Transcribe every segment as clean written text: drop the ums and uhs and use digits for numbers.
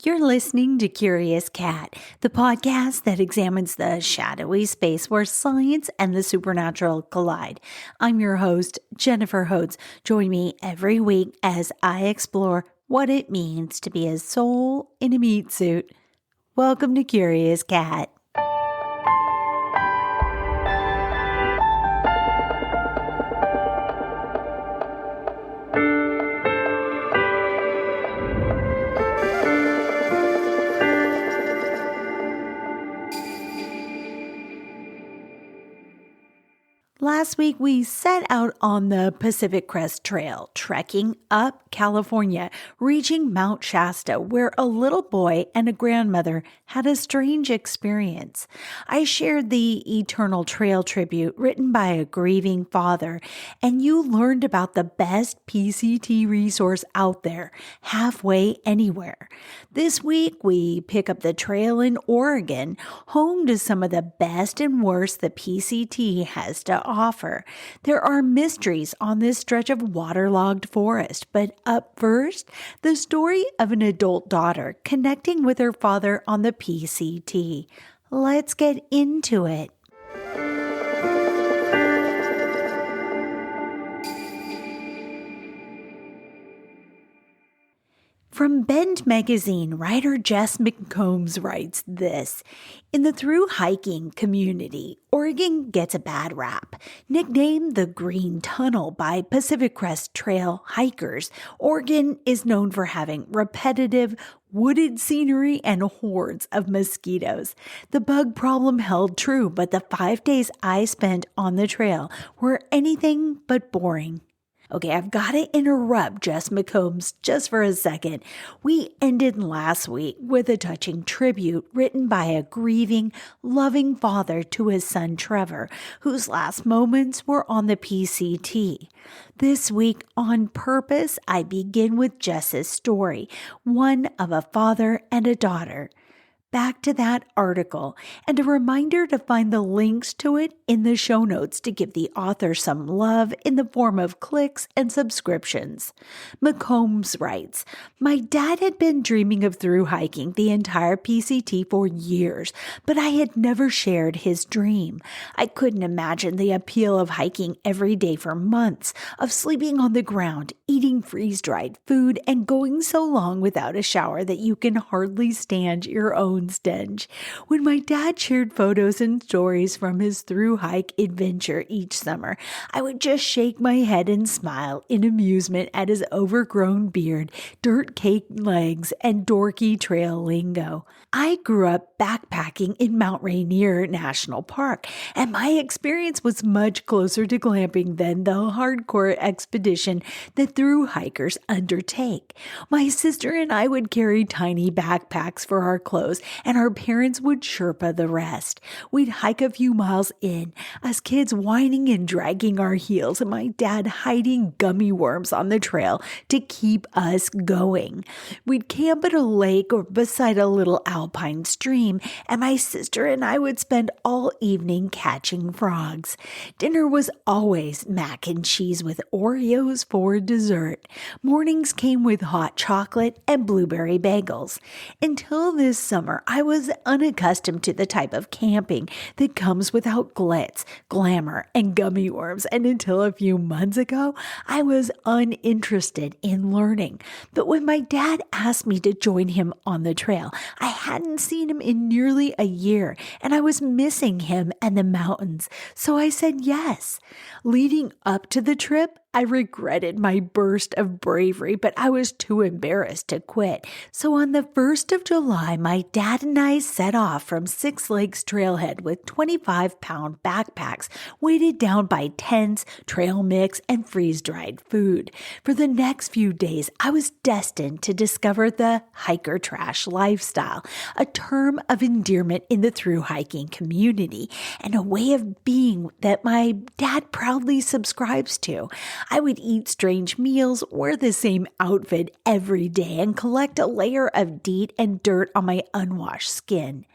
You're listening to Curious Cat, the podcast that examines the shadowy space where science and the supernatural collide. I'm your host, Jennifer Hodes. Join me every week as I explore what it means to be a soul in a meat suit. Welcome to Curious Cat. Last week, we set out on the Pacific Crest Trail, trekking up California, reaching Mount Shasta, where a little boy and a grandmother had a strange experience. I shared the Eternal Trail tribute written by a grieving father, and you learned about the best PCT resource out there, Halfway Anywhere. This week, we pick up the trail in Oregon, home to some of the best and worst the PCT has to offer. There are mysteries on this stretch of waterlogged forest, but up first, the story of an adult daughter connecting with her father on the PCT. Let's get into it. From Bend magazine, writer Jess McCombs writes this: in the thru hiking community, Oregon gets a bad rap. Nicknamed the Green Tunnel by Pacific Crest Trail hikers, Oregon is known for having repetitive, wooded scenery and hordes of mosquitoes. The bug problem held true, but the 5 days I spent on the trail were anything but boring. Okay, I've got to interrupt Jess McCombs just for a second. We ended last week with a touching tribute written by a grieving, loving father to his son Trevor, whose last moments were on the PCT. This week, on purpose, I begin with Jess's story, one of a father and a daughter. Back to that article, and a reminder to find the links to it in the show notes to give the author some love in the form of clicks and subscriptions. McCombs writes, my dad had been dreaming of thru hiking the entire PCT for years, but I had never shared his dream. I couldn't imagine the appeal of hiking every day for months, of sleeping on the ground, eating freeze-dried food, and going so long without a shower that you can hardly stand your own stench. When my dad shared photos and stories from his thru hike adventure each summer, I would just shake my head and smile in amusement at his overgrown beard, dirt-caked legs, and dorky trail lingo. I grew up backpacking in Mount Rainier National Park, and my experience was much closer to glamping than the hardcore expedition that thru hikers undertake. My sister and I would carry tiny backpacks for our clothes, and our parents would Sherpa the rest. We'd hike a few miles in, us kids whining and dragging our heels, and my dad hiding gummy worms on the trail to keep us going. We'd camp at a lake or beside a little alpine stream, and my sister and I would spend all evening catching frogs. Dinner was always mac and cheese with Oreos for dessert. Mornings came with hot chocolate and blueberry bagels. Until this summer, I was unaccustomed to the type of camping that comes without glitz, glamour, and gummy worms, and until a few months ago, I was uninterested in learning. But when my dad asked me to join him on the trail, I hadn't seen him in nearly a year, and I was missing him and the mountains, so I said yes. Leading up to the trip, I regretted my burst of bravery, but I was too embarrassed to quit. So on the 1st of July, my dad and I set off from Six Lakes Trailhead with 25-pound backpacks weighted down by tents, trail mix, and freeze-dried food. For the next few days, I was destined to discover the hiker trash lifestyle, a term of endearment in the thru hiking community, and a way of being that my dad proudly subscribes to. I would eat strange meals, wear the same outfit every day, and collect a layer of DEET and dirt on my unwashed skin.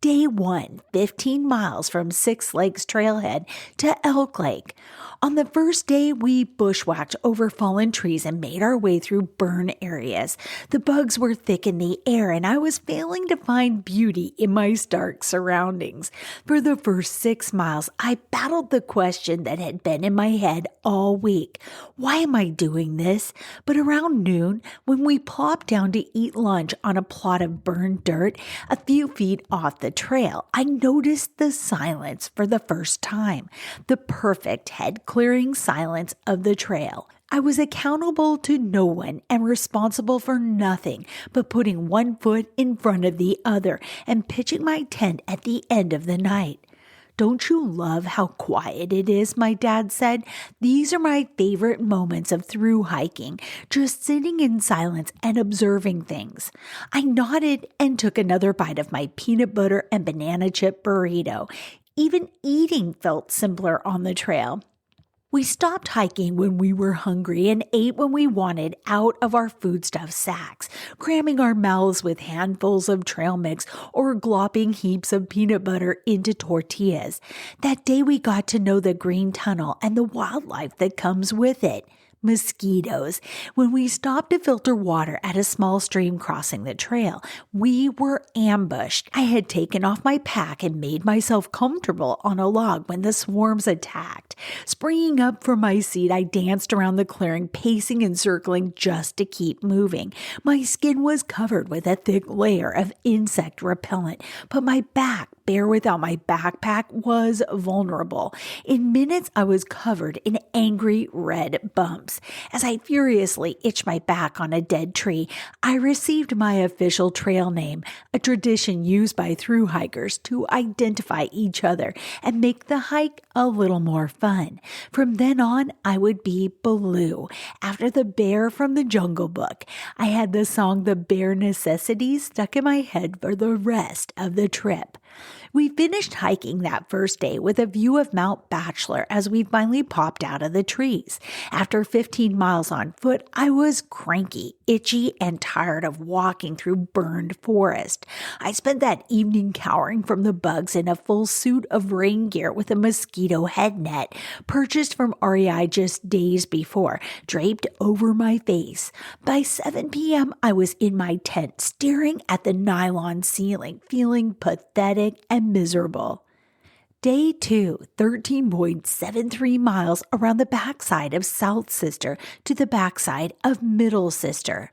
Day 1, 15 miles from Six Lakes Trailhead to Elk Lake. On the first day, we bushwhacked over fallen trees and made our way through burn areas. The bugs were thick in the air, and I was failing to find beauty in my stark surroundings. For the first 6 miles, I battled the question that had been in my head all week. Why am I doing this? But around noon, when we plopped down to eat lunch on a plot of burned dirt a few feet off the trail, I noticed the silence for the first time. The perfect head-clearing silence of the trail. I was accountable to no one and responsible for nothing but putting one foot in front of the other and pitching my tent at the end of the night. "Don't you love how quiet it is?" my dad said. "These are my favorite moments of through hiking, just sitting in silence and observing things." I nodded and took another bite of my peanut butter and banana chip burrito. Even eating felt simpler on the trail. We stopped hiking when we were hungry and ate when we wanted out of our foodstuff sacks, cramming our mouths with handfuls of trail mix or glopping heaps of peanut butter into tortillas. That day we got to know the green tunnel and the wildlife that comes with it. Mosquitoes. When we stopped to filter water at a small stream crossing the trail, we were ambushed. I had taken off my pack and made myself comfortable on a log when the swarms attacked. Springing up from my seat, I danced around the clearing, pacing and circling just to keep moving. My skin was covered with a thick layer of insect repellent, but my back, bare without my backpack, was vulnerable. In minutes, I was covered in angry red bumps. As I furiously itched my back on a dead tree, I received my official trail name, a tradition used by thru hikers to identify each other and make the hike a little more fun. From then on, I would be Baloo, after the bear from the Jungle Book. I had the song The Bare Necessities stuck in my head for the rest of the trip. We finished hiking that first day with a view of Mount Bachelor as we finally popped out of the trees. After 15 miles on foot, I was cranky, itchy, and tired of walking through burned forest. I spent that evening cowering from the bugs in a full suit of rain gear with a mosquito head net, purchased from REI just days before, draped over my face. By 7 p.m., I was in my tent, staring at the nylon ceiling, feeling pathetic and miserable. Day 2, 13.73 miles around the backside of South Sister to the backside of Middle Sister.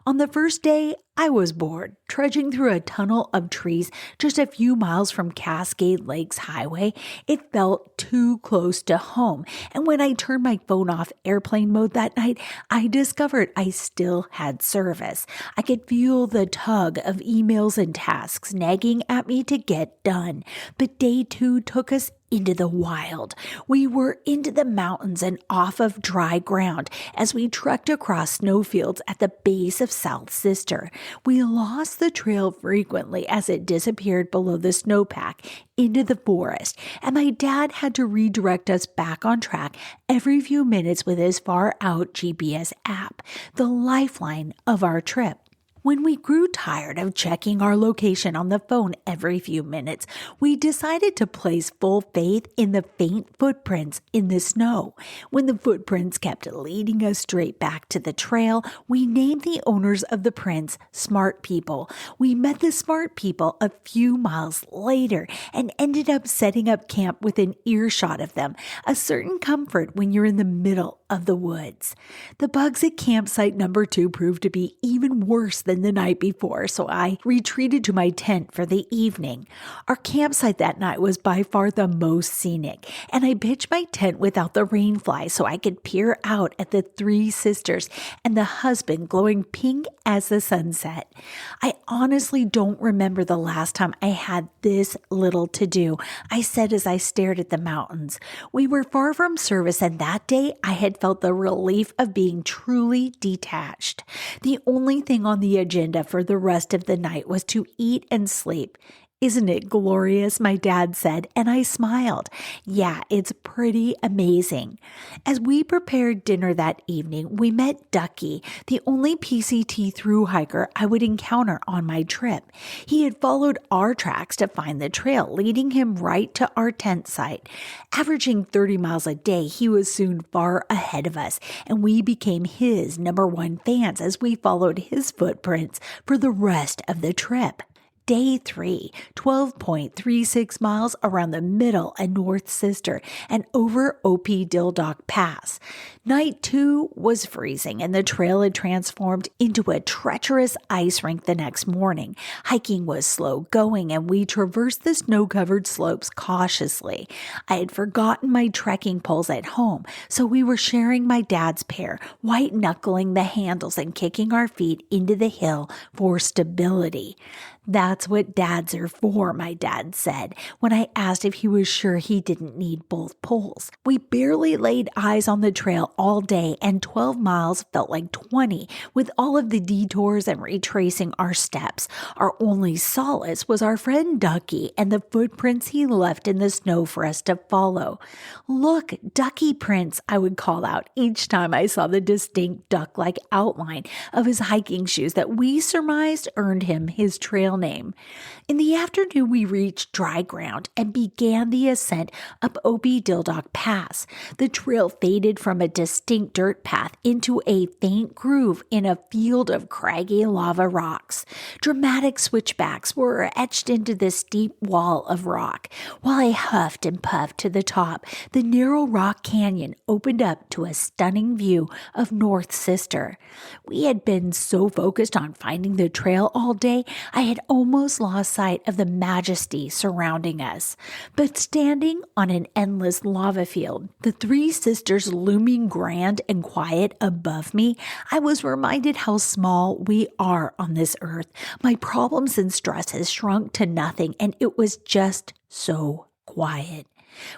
On the first day, I was bored, trudging through a tunnel of trees just a few miles from Cascade Lakes Highway. It felt too close to home, and when I turned my phone off airplane mode that night, I discovered I still had service. I could feel the tug of emails and tasks nagging at me to get done. But day 2 took us into the wild. We were into the mountains and off of dry ground as we trekked across snowfields at the base of South Sister. We lost the trail frequently as it disappeared below the snowpack into the forest, and my dad had to redirect us back on track every few minutes with his far-out GPS app, the lifeline of our trip. When we grew tired of checking our location on the phone every few minutes, we decided to place full faith in the faint footprints in the snow. When the footprints kept leading us straight back to the trail, we named the owners of the prints Smart People. We met the Smart People a few miles later and ended up setting up camp within earshot of them, a certain comfort when you're in the middle of the woods. The bugs at campsite number 2 proved to be even worse than the night before, so I retreated to my tent for the evening. Our campsite that night was by far the most scenic, and I pitched my tent without the rain fly so I could peer out at the 3 sisters and the husband glowing pink as the sunset. I honestly don't remember the last time I had this little to do, I said as I stared at the mountains. We were far from service, and that day I had felt the relief of being truly detached. The only thing on the agenda for the rest of the night was to eat and sleep. "Isn't it glorious?" my dad said, and I smiled. "Yeah, it's pretty amazing." As we prepared dinner that evening, we met Ducky, the only PCT thru hiker I would encounter on my trip. He had followed our tracks to find the trail, leading him right to our tent site. Averaging 30 miles a day, he was soon far ahead of us, and we became his #1 fans as we followed his footprints for the rest of the trip. Day 3, 12.36 miles around the Middle and North Sister and over Opie-Dildock Pass. Night 2 was freezing and the trail had transformed into a treacherous ice rink the next morning. Hiking was slow going and we traversed the snow-covered slopes cautiously. I had forgotten my trekking poles at home, so we were sharing my dad's pair, white-knuckling the handles and kicking our feet into the hill for stability. "That's what dads are for," my dad said, when I asked if he was sure he didn't need both poles. We barely laid eyes on the trail all day, and 12 miles felt like 20, with all of the detours and retracing our steps. Our only solace was our friend Ducky and the footprints he left in the snow for us to follow. "Look, Ducky prints," I would call out each time I saw the distinct duck-like outline of his hiking shoes that we surmised earned him his trail name. In the afternoon, we reached dry ground and began the ascent up Opie-Dildock Pass. The trail faded from a distinct dirt path into a faint groove in a field of craggy lava rocks. Dramatic switchbacks were etched into the steep wall of rock. While I huffed and puffed to the top, the narrow rock canyon opened up to a stunning view of North Sister. We had been so focused on finding the trail all day, I had almost lost sight of the majesty surrounding us. But standing on an endless lava field, the Three Sisters looming grand and quiet above me, I was reminded how small we are on this earth. My problems and stress has shrunk to nothing, and it was just so quiet.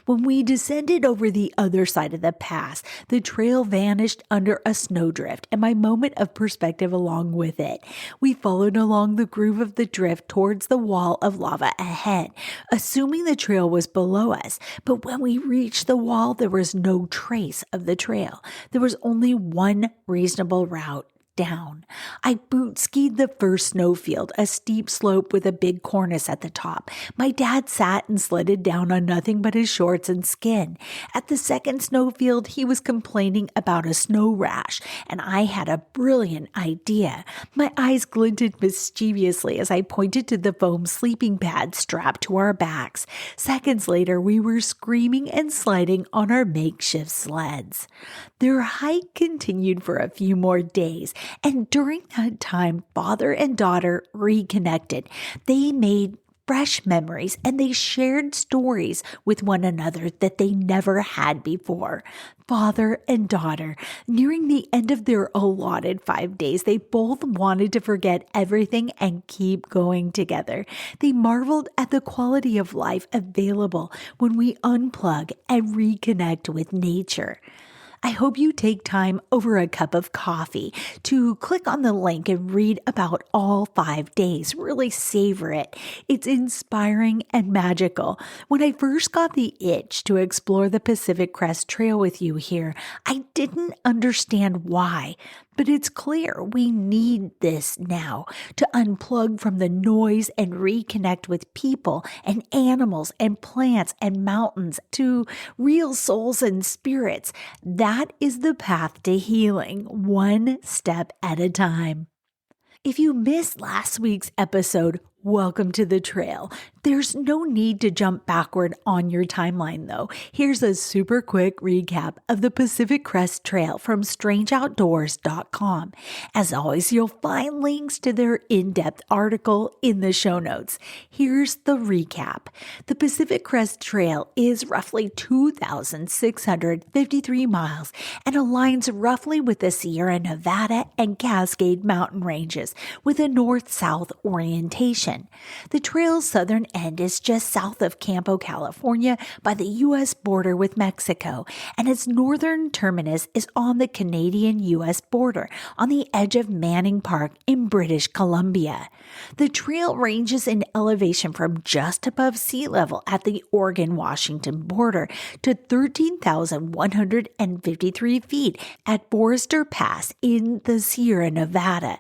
When we descended over the other side of the pass, the trail vanished under a snowdrift and my moment of perspective along with it. We followed along the groove of the drift towards the wall of lava ahead, assuming the trail was below us. But when we reached the wall, there was no trace of the trail. There was only one reasonable route: down. I boot skied the first snowfield, a steep slope with a big cornice at the top. My dad sat and sledded down on nothing but his shorts and skin. At the second snowfield, he was complaining about a snow rash, and I had a brilliant idea. My eyes glinted mischievously as I pointed to the foam sleeping pad strapped to our backs. Seconds later, we were screaming and sliding on our makeshift sleds. Their hike continued for a few more days, and during that time, father and daughter reconnected. They made fresh memories and they shared stories with one another that they never had before. Father and daughter, nearing the end of their allotted 5 days, they both wanted to forget everything and keep going together. They marveled at the quality of life available when we unplug and reconnect with nature. I hope you take time over a cup of coffee to click on the link and read about all 5 days. Really savor it. It's inspiring and magical. When I first got the itch to explore the Pacific Crest Trail with you here, I didn't understand why. But it's clear we need this now to unplug from the noise and reconnect with people and animals and plants and mountains to real souls and spirits. That is the path to healing, one step at a time. If you missed last week's episode, welcome to the trail. There's no need to jump backward on your timeline, though. Here's a super quick recap of the Pacific Crest Trail from strangeoutdoors.com. As always, you'll find links to their in-depth article in the show notes. Here's the recap. The Pacific Crest Trail is roughly 2,653 miles and aligns roughly with the Sierra Nevada and Cascade mountain ranges with a north-south orientation. elevation. The trail's southern end is just south of Campo, California, by the U.S. border with Mexico, and its northern terminus is on the Canadian-U.S. border on the edge of Manning Park in British Columbia. The trail ranges in elevation from just above sea level at the Oregon-Washington border to 13,153 feet at Forester Pass in the Sierra Nevada.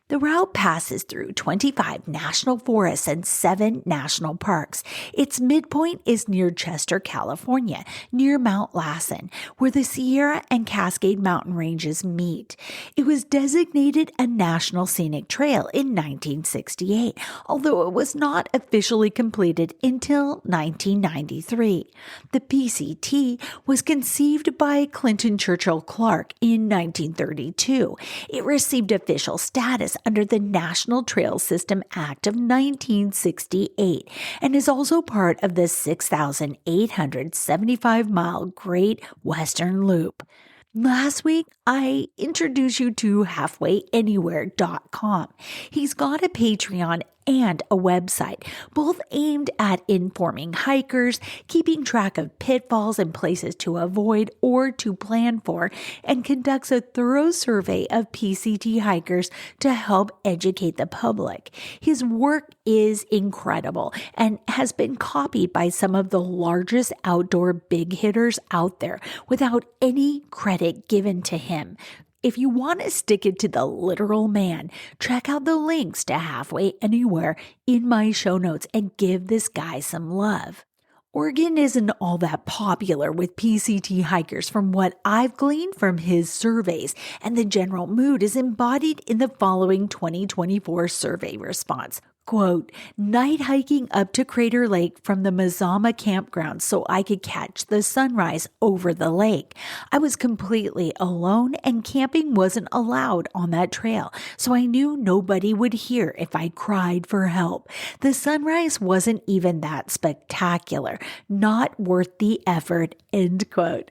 The route passes through 25 national forests and 7 national parks. Its midpoint is near Chester, California, near Mount Lassen, where the Sierra and Cascade Mountain ranges meet. It was designated a National Scenic Trail in 1968, although it was not officially completed until 1993. The PCT was conceived by Clinton Churchill Clark in 1932. It received official status under the National Trail System Act of 1968 and is also part of the 6,875-mile Great Western Loop. Last week, I introduced you to halfwayanywhere.com. He's got a Patreon and a website, both aimed at informing hikers, keeping track of pitfalls and places to avoid or to plan for, and conducts a thorough survey of PCT hikers to help educate the public. His work is incredible and has been copied by some of the largest outdoor big hitters out there without any credit given to him. If you want to stick it to the literal man, check out the links to Halfway Anywhere in my show notes and give this guy some love. Oregon isn't all that popular with PCT hikers from what I've gleaned from his surveys, and the general mood is embodied in the following 2024 survey response. Quote, night hiking up to Crater Lake from the Mazama campground so I could catch the sunrise over the lake. I was completely alone and camping wasn't allowed on that trail, so I knew nobody would hear if I cried for help. The sunrise wasn't even that spectacular, not worth the effort, end quote.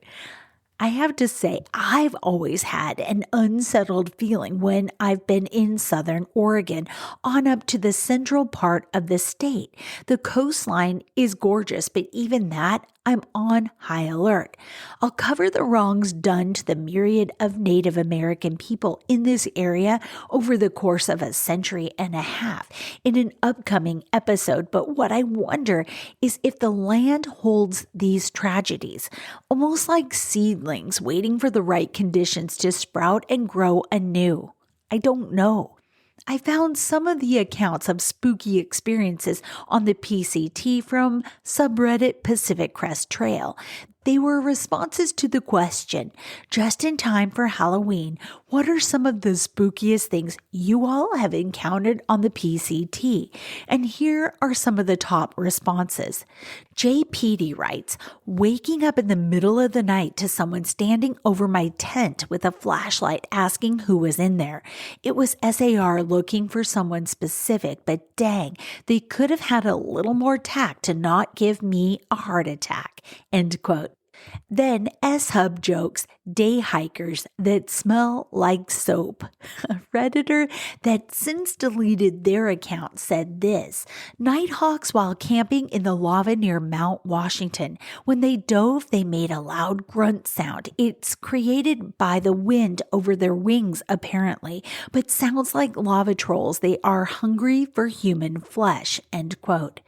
I have to say, I've always had an unsettled feeling when I've been in southern Oregon on up to the central part of the state. The coastline is gorgeous, but even that, I'm on high alert. I'll cover the wrongs done to the myriad of Native American people in this area over the course of a century and a half in an upcoming episode, but what I wonder is if the land holds these tragedies, almost like seedlings waiting for the right conditions to sprout and grow anew. I don't know. I found some of the accounts of spooky experiences on the PCT from subreddit Pacific Crest Trail. They were responses to the question, just in time for Halloween, what are some of the spookiest things you all have encountered on the PCT? And here are some of the top responses. JPD writes, waking up in the middle of the night to someone standing over my tent with a flashlight asking who was in there. It was SAR looking for someone specific, but dang, they could have had a little more tact to not give me a heart attack, end quote. Then S-Hub jokes, day hikers that smell like soap. A Redditor that since deleted their account said this, nighthawks while camping in the lava near Mount Washington. When they dove, they made a loud grunt sound. It's created by the wind over their wings apparently, but sounds like lava trolls. They are hungry for human flesh, end quote.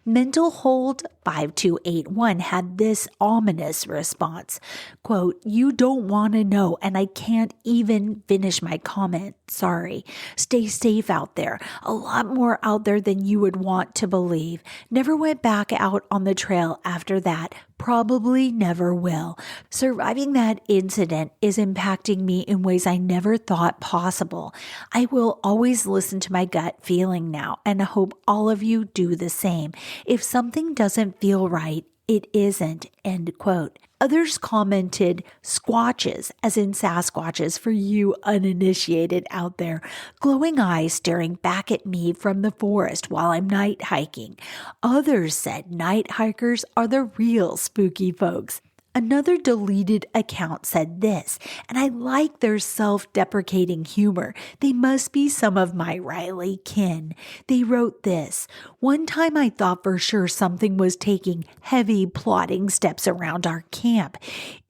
Mental Hold 5281 had this ominous response, quote, you don't want to know and I can't even finish my comment. Sorry. Stay safe out there. A lot more out there than you would want to believe. Never went back out on the trail after that. Probably never will. Surviving that incident is impacting me in ways I never thought possible. I will always listen to my gut feeling now and hope all of you do the same. If something doesn't feel right, it isn't, end quote. Others commented squatches, as in Sasquatches for you uninitiated out there, glowing eyes staring back at me from the forest while I'm night hiking. Others said night hikers are the real spooky folks. Another deleted account said this, and I like their self-deprecating humor. They must be some of my Riley kin. They wrote this: "One time I thought for sure something was taking heavy plodding steps around our camp.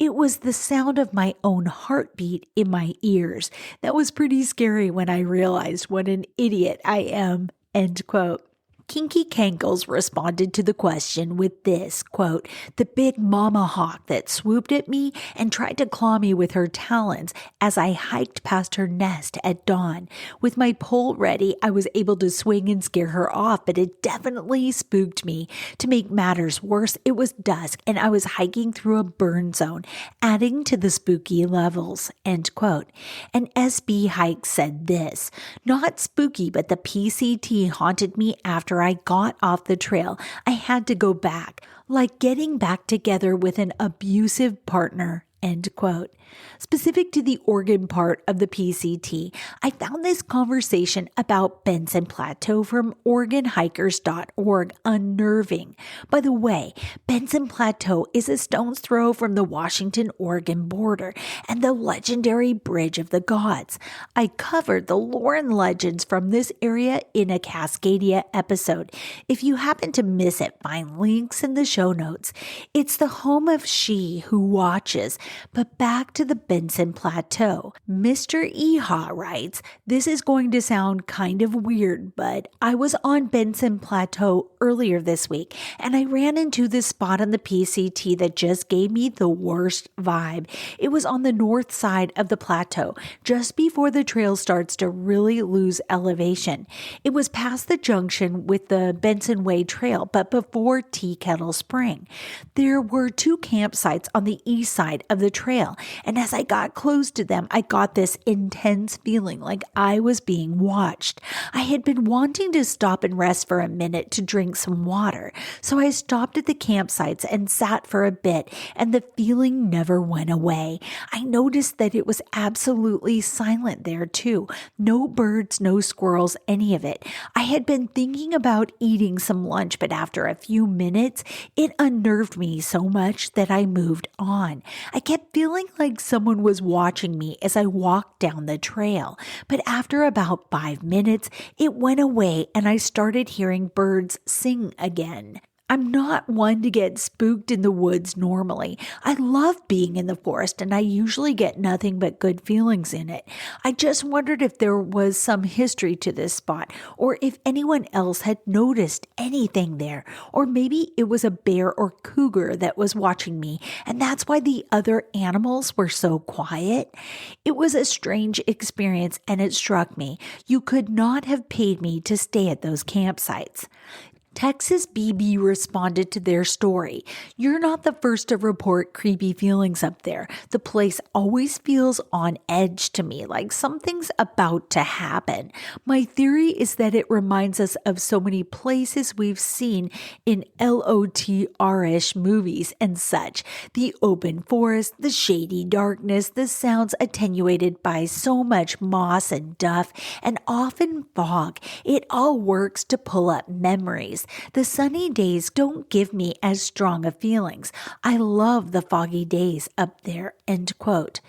It was the sound of my own heartbeat in my ears. That was pretty scary when I realized what an idiot I am." End quote. Kinky Kankles responded to the question with this, quote, "The big mama hawk that swooped at me and tried to claw me with her talons as I hiked past her nest at dawn. With my pole ready, I was able to swing and scare her off, but it definitely spooked me. To make matters worse, it was dusk and I was hiking through a burn zone, adding to the spooky levels." End quote. And SB Hike said this: "Not spooky, but the PCT haunted me after I got off the trail. I had to go back, like getting back together with an abusive partner." End quote. Specific to the Oregon part of the PCT, I found this conversation about Benson Plateau from OregonHikers.org unnerving. By the way, Benson Plateau is a stone's throw from the Washington-Oregon border and the legendary Bridge of the Gods. I covered the lore and legends from this area in a Cascadia episode. If you happen to miss it, find links in the show notes. It's the home of She Who Watches. But back to the Benson Plateau. Mr. Eha writes, "This is going to sound kind of weird, but I was on Benson Plateau earlier this week and I ran into this spot on the PCT that just gave me the worst vibe. It was on the north side of the plateau, just before the trail starts to really lose elevation. It was past the junction with the Benson Way Trail, but before Tea Kettle Spring. There were 2 campsites on the east side of the trail, and as I got close to them, I got this intense feeling like I was being watched. I had been wanting to stop and rest for a minute to drink some water, so I stopped at the campsites and sat for a bit, and the feeling never went away. I noticed that it was absolutely silent there too. No birds, no squirrels, any of it. I had been thinking about eating some lunch, but after a few minutes, it unnerved me so much that I moved on. I kept feeling like someone was watching me as I walked down the trail, but after about 5 minutes, it went away and I started hearing birds sing again. I'm not one to get spooked in the woods normally. I love being in the forest and I usually get nothing but good feelings in it. I just wondered if there was some history to this spot or if anyone else had noticed anything there, or maybe it was a bear or cougar that was watching me and that's why the other animals were so quiet. It was a strange experience and it struck me. You could not have paid me to stay at those campsites." Texas BB responded to their story. "You're not the first to report creepy feelings up there. The place always feels on edge to me, like something's about to happen. My theory is that it reminds us of so many places we've seen in LOTR-ish movies and such. The open forest, the shady darkness, the sounds attenuated by so much moss and duff, and often fog. It all works to pull up memories. The sunny days don't give me as strong of feelings. I love the foggy days up there." End quote.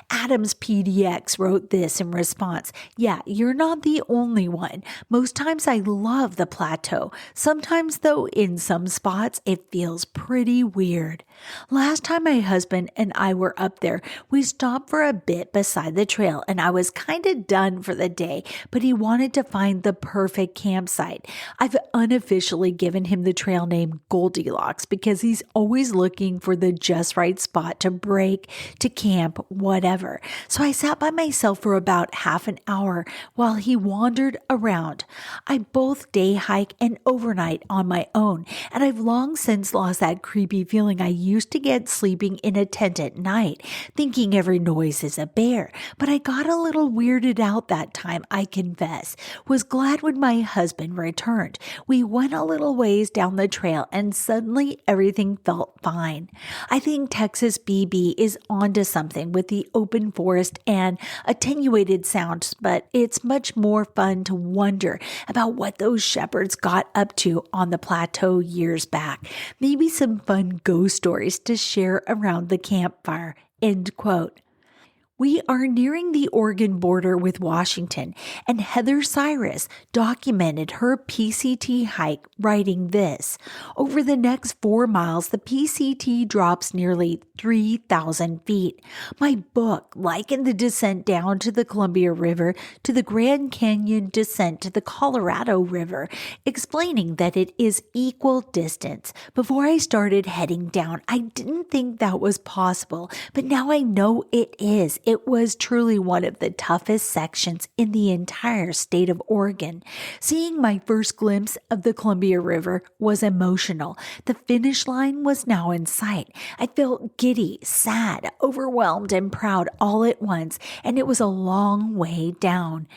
Adams PDX wrote this in response: "Yeah, you're not the only one. Most times I love the plateau. Sometimes though, in some spots, it feels pretty weird. Last time my husband and I were up there, we stopped for a bit beside the trail and I was kind of done for the day, but he wanted to find the perfect campsite. I've unofficially given him the trail name Goldilocks because he's always looking for the just right spot to break, to camp, whatever. So I sat by myself for about half an hour while he wandered around. I both day hike and overnight on my own, and I've long since lost that creepy feeling I used to get sleeping in a tent at night, thinking every noise is a bear. But I got a little weirded out that time, I confess. Was glad when my husband returned. We went a a little ways down the trail and suddenly everything felt fine. I think Texas BB is onto something with the open forest and attenuated sounds, but it's much more fun to wonder about what those shepherds got up to on the plateau years back. Maybe some fun ghost stories to share around the campfire." End quote. We are nearing the Oregon border with Washington, and Heather Cyrus documented her PCT hike, writing this: "Over the next 4 miles, the PCT drops nearly 3,000 feet. My book likened the descent down to the Columbia River to the Grand Canyon descent to the Colorado River, explaining that it is equal distance. Before I started heading down, I didn't think that was possible, but now I know it is. It was truly one of the toughest sections in the entire state of Oregon. Seeing my first glimpse of the Columbia River was emotional. The finish line was now in sight. I felt giddy, sad, overwhelmed, and proud all at once, and it was a long way down.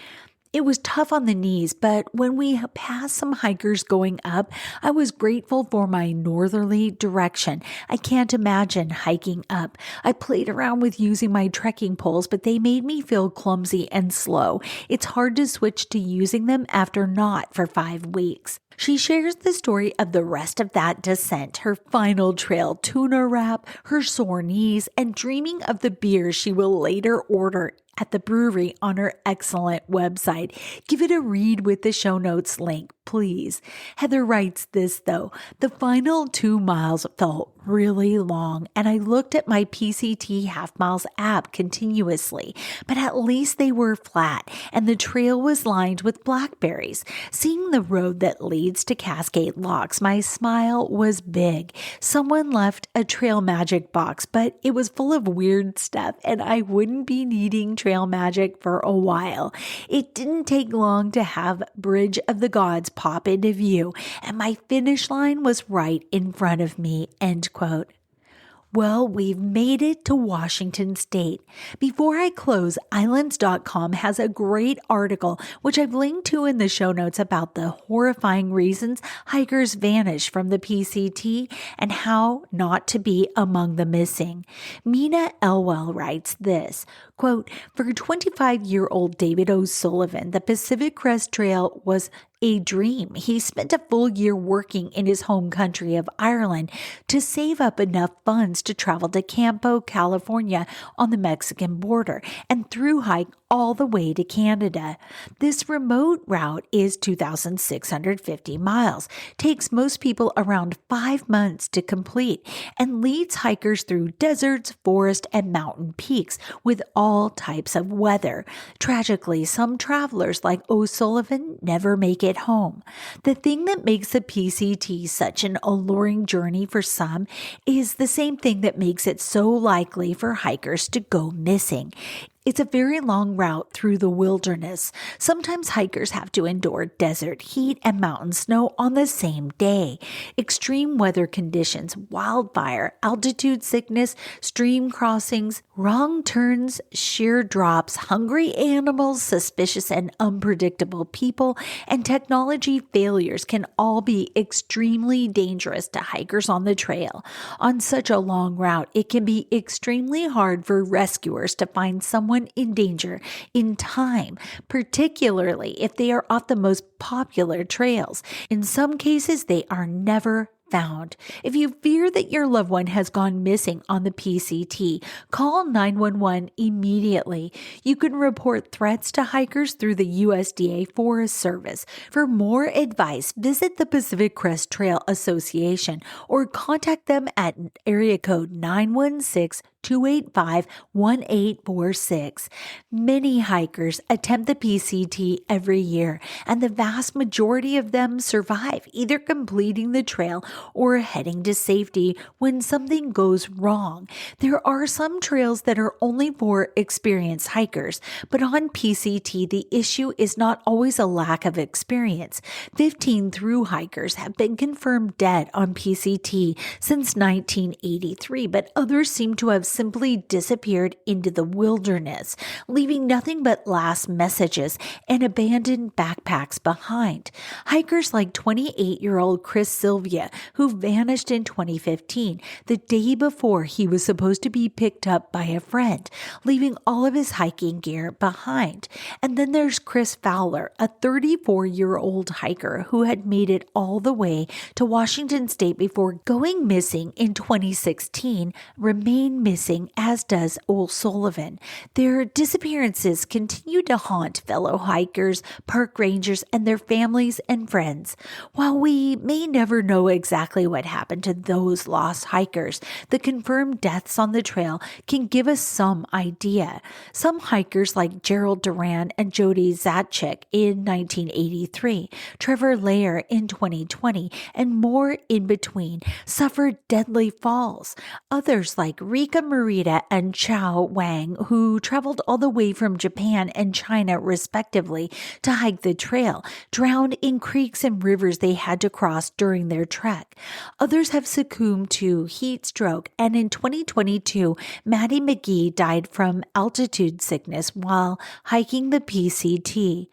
It was tough on the knees, but when we passed some hikers going up, I was grateful for my northerly direction. I can't imagine hiking up. I played around with using my trekking poles, but they made me feel clumsy and slow. It's hard to switch to using them after not for 5 weeks." She shares the story of the rest of that descent, her final trail tuna wrap, her sore knees, and dreaming of the beer she will later order at the brewery on her excellent website. Give it a read with the show notes link, please. Heather writes this though: "The final 2 miles felt really long, and I looked at my PCT half miles app continuously, but at least they were flat and the trail was lined with blackberries. Seeing the road that leads to Cascade Locks, my smile was big. Someone left a trail magic box, but it was full of weird stuff and I wouldn't be needing trail magic for a while. It didn't take long to have Bridge of the Gods pop into view, and my finish line was right in front of me." End quote. Well, we've made it to Washington State. Before I close, islands.com has a great article, which I've linked to in the show notes, about the horrifying reasons hikers vanish from the PCT and how not to be among the missing. Mina Elwell writes this, quote, "For 25-year-old David O'Sullivan, the Pacific Crest Trail was a dream. He spent a full year working in his home country of Ireland to save up enough funds to travel to Campo, California on the Mexican border and through hike all the way to Canada. This remote route is 2,650 miles, takes most people around 5 months to complete, and leads hikers through deserts, forest, and mountain peaks with all types of weather. Tragically, some travelers like O'Sullivan never make it home. The thing that makes the PCT such an alluring journey for some is the same thing that makes it so likely for hikers to go missing. It's a very long route through the wilderness. Sometimes hikers have to endure desert heat and mountain snow on the same day. Extreme weather conditions, wildfire, altitude sickness, stream crossings, wrong turns, sheer drops, hungry animals, suspicious and unpredictable people, and technology failures can all be extremely dangerous to hikers on the trail. On such a long route, it can be extremely hard for rescuers to find someone in danger in time, particularly if they are off the most popular trails. In some cases, they are never found. If you fear that your loved one has gone missing on the PCT, call 911 immediately. You can report threats to hikers through the USDA Forest Service. For more advice, visit the Pacific Crest Trail Association or contact them at area code 916-285-1846. Many hikers attempt the PCT every year, and the vast majority of them survive, either completing the trail or heading to safety when something goes wrong. There are some trails that are only for experienced hikers, but on PCT, the issue is not always a lack of experience. 15 through hikers have been confirmed dead on PCT since 1983, but others seem to have simply disappeared into the wilderness, leaving nothing but last messages and abandoned backpacks behind. Hikers like 28-year-old Chris Sylvia, who vanished in 2015, the day before he was supposed to be picked up by a friend, leaving all of his hiking gear behind. And then there's Chris Fowler, a 34-year-old hiker who had made it all the way to Washington State before going missing in 2016, remain missing, as does O'Sullivan. Their disappearances continue to haunt fellow hikers, park rangers, and their families and friends. While we may never know exactly what happened to those lost hikers, the confirmed deaths on the trail can give us some idea. Some hikers like Gerald Duran and Jody Zatchik in 1983, Trevor Lair in 2020, and more in between suffered deadly falls. Others like Rika Morita and Chao Wang, who traveled all the way from Japan and China respectively to hike the trail, drowned in creeks and rivers they had to cross during their trek. Others have succumbed to heat stroke, and in 2022, Maddie McGee died from altitude sickness while hiking the PCT.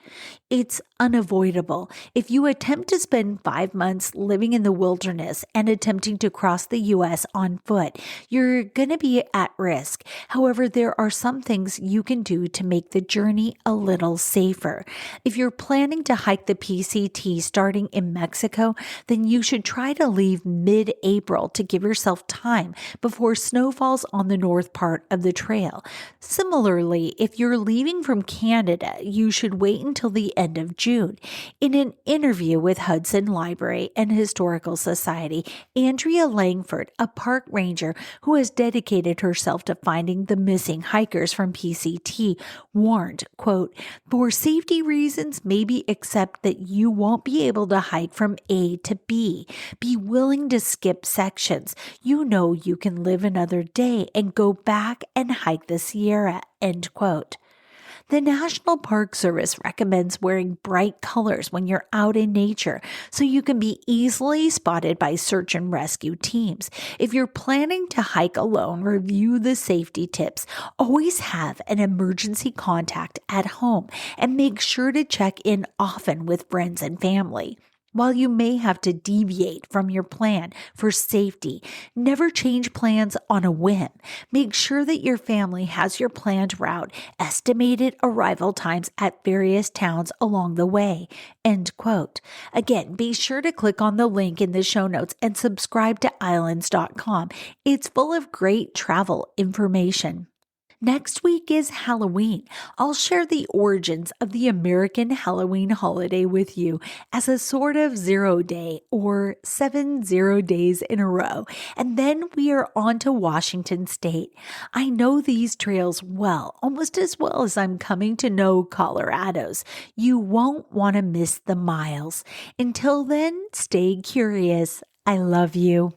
It's unavoidable. If you attempt to spend 5 months living in the wilderness and attempting to cross the U.S. on foot, you're going to be at risk. However, there are some things you can do to make the journey a little safer. If you're planning to hike the PCT starting in Mexico, then you should try to leave mid-April to give yourself time before snow falls on the north part of the trail. Similarly, if you're leaving from Canada, you should wait until the end of June. In an interview with Hudson Library and Historical Society, Andrea Langford, a park ranger who has dedicated herself to finding the missing hikers from PCT, warned, quote, "For safety reasons, maybe accept that you won't be able to hike from A to B. Be willing to skip sections. You know you can live another day and go back and hike the Sierra," end quote. The National Park Service recommends wearing bright colors when you're out in nature so you can be easily spotted by search and rescue teams. If you're planning to hike alone, review the safety tips. Always have an emergency contact at home and make sure to check in often with friends and family. While you may have to deviate from your plan for safety, never change plans on a whim. Make sure that your family has your planned route, estimated arrival times at various towns along the way. End quote. Again, be sure to click on the link in the show notes and subscribe to islands.com. It's full of great travel information. Next week is Halloween. I'll share the origins of the American Halloween holiday with you as a sort of 0 day or 7 0 days in a row. And then we are on to Washington State. I know these trails well, almost as well as I'm coming to know Colorado's. You won't want to miss the miles. Until then, stay curious. I love you.